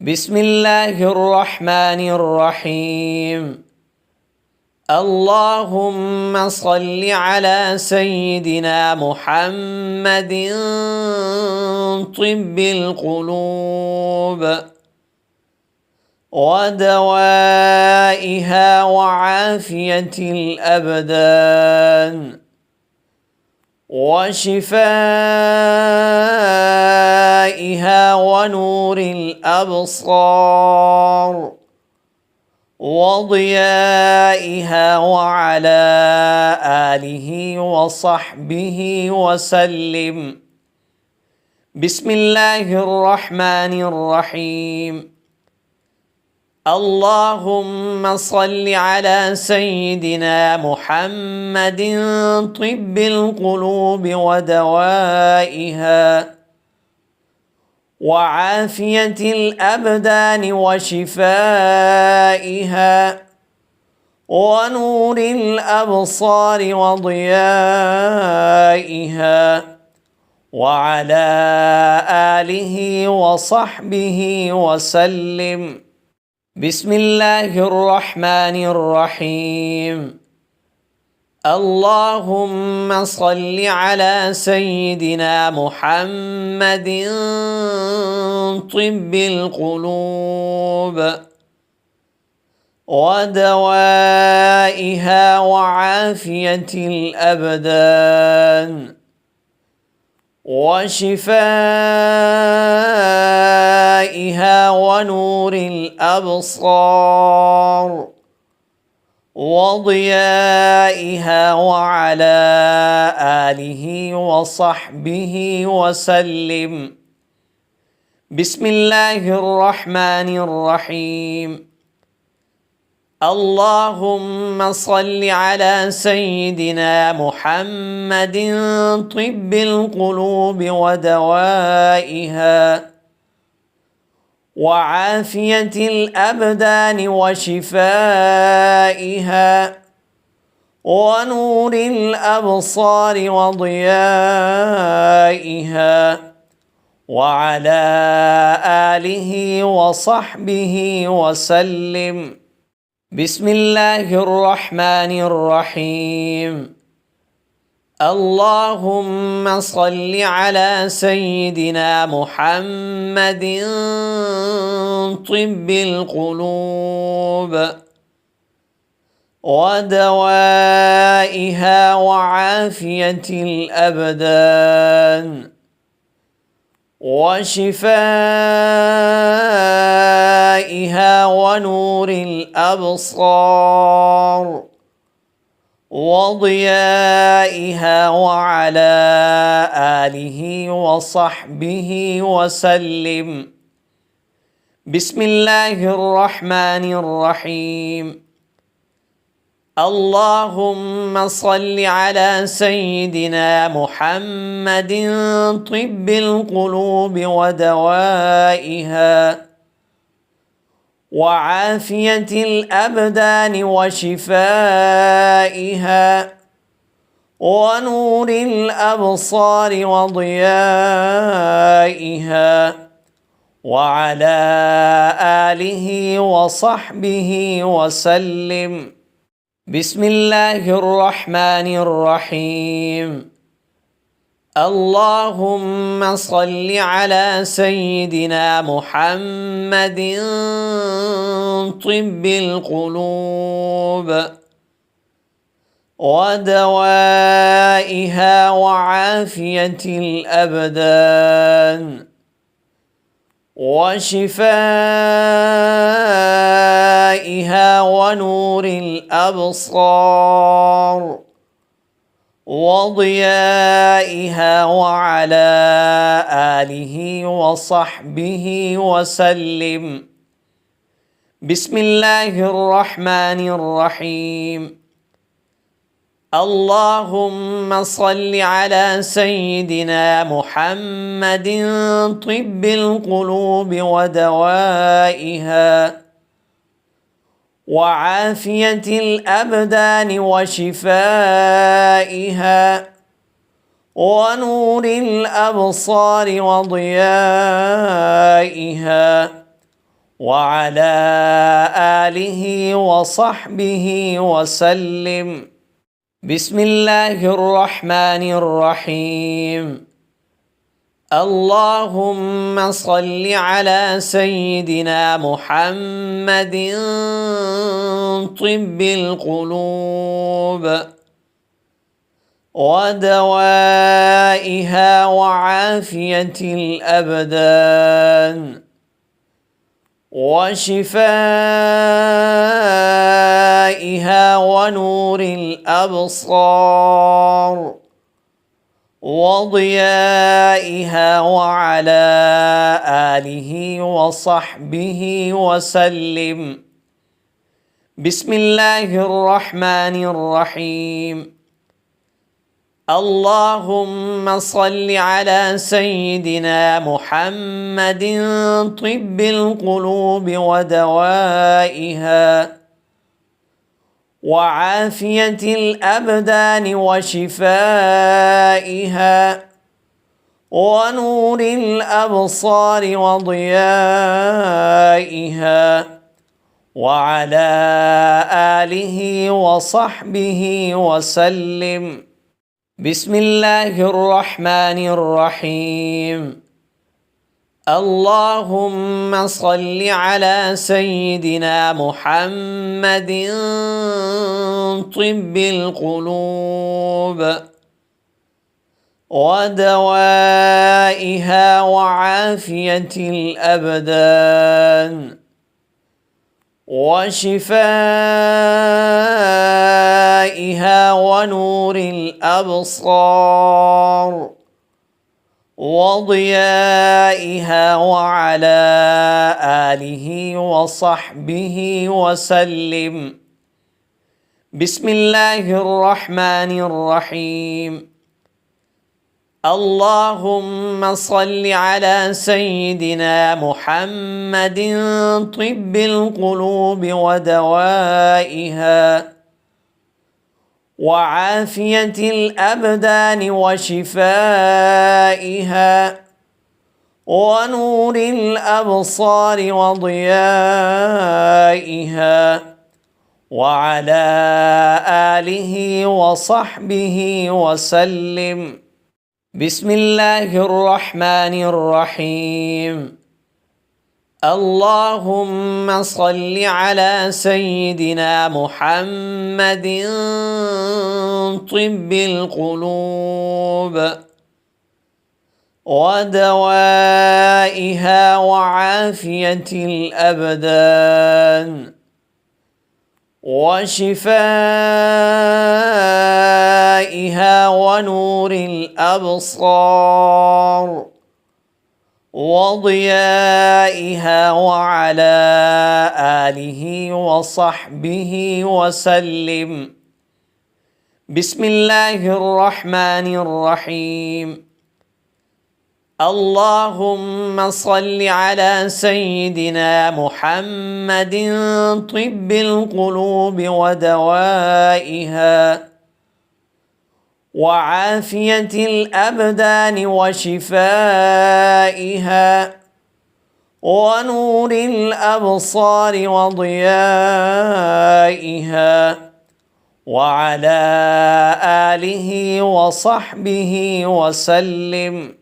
بسم الله الرحمن الرحيم. اللهم صل على سيدنا محمد طب القلوب ودوائها وعافية الأبدان وشفائها ونور الأبصار وضيائها وعلى آله وصحبه وسلم. بسم الله الرحمن الرحيم. اللهم صل على سيدنا محمد طب القلوب ودوائها وعافية الأبدان وشفائها ونور الأبصار وضيائها وعلى آله وصحبه وسلم. بسم الله الرحمن الرحيم. اللهم صل على سيدنا محمد طب القلوب ودوائها وعافية الأبدان وشفائها ونور الأبصار وضيائها وعلى آله وصحبه وسلم. بسم الله الرحمن الرحيم. اللهم صل على سيدنا محمد طب القلوب ودوائها وعافية الأبدان وشفائها ونور الأبصار وضيائها وعلى آله وصحبه وسلم. بسم الله الرحمن الرحيم. اللهم صل على سيدنا محمد طب القلوب ودوائها وعافية الأبدان وشفائها ونور الأبصار وضيائها وعلى آله وصحبه وسلم. بسم الله الرحمن الرحيم. اللهم صل على سيدنا محمد طب القلوب ودوائها وعافية الأبدان وشفائها ونور الأبصار وضيائها وعلى آله وصحبه وسلم. بسم الله الرحمن الرحيم. اللهم صل على سيدنا محمد طب القلوب ودوائها وعافية الأبدان وشفائها ونور الأبصار وضيائها وعلى آله وصحبه وسلم. بسم الله الرحمن الرحيم. اللهم صل على سيدنا محمد طب القلوب ودوائها وعافية الأبدان وشفائها ونور الأبصار وضيائها وعلى آله وصحبه وسلم. بسم الله الرحمن الرحيم. اللهم صل على سيدنا محمد طب القلوب ودوائها وعافية الأبدان وشفائها ونور الأبصار وضيائها وعلى آله وصحبه وسلم. بسم الله الرحمن الرحيم. اللهم صل على سيدنا محمد طب القلوب ودوائها وعافية الأبدان وشفائها ونور الأبصار وضيائها وعلى آله وصحبه وسلم. بسم الله الرحمن الرحيم. اللهم صل على سيدنا محمد طب القلوب ودوائها وعافية الأبدان وشفائها ونور الأبصار وضيائها وعلى آله وصحبه وسلم. بسم الله الرحمن الرحيم. اللهم صل على سيدنا محمد طب القلوب ودوائها وعافية الأبدان وشفائها ونور الأبصار وضيائها وعلى آله وصحبه وسلم. بسم الله الرحمن الرحيم. اللهم صل على سيدنا محمد طب القلوب ودوائها وعافية الأبدان وشفائها ونور الأبصار وضيائها وعلى آله وصحبه وسلم. بسم الله الرحمن الرحيم. اللهم صل على سيدنا محمد طب القلوب ودوائها وعافية الأبدان وشفائها ونور الأبصار وضيائها وعلى آله وصحبه وسلم.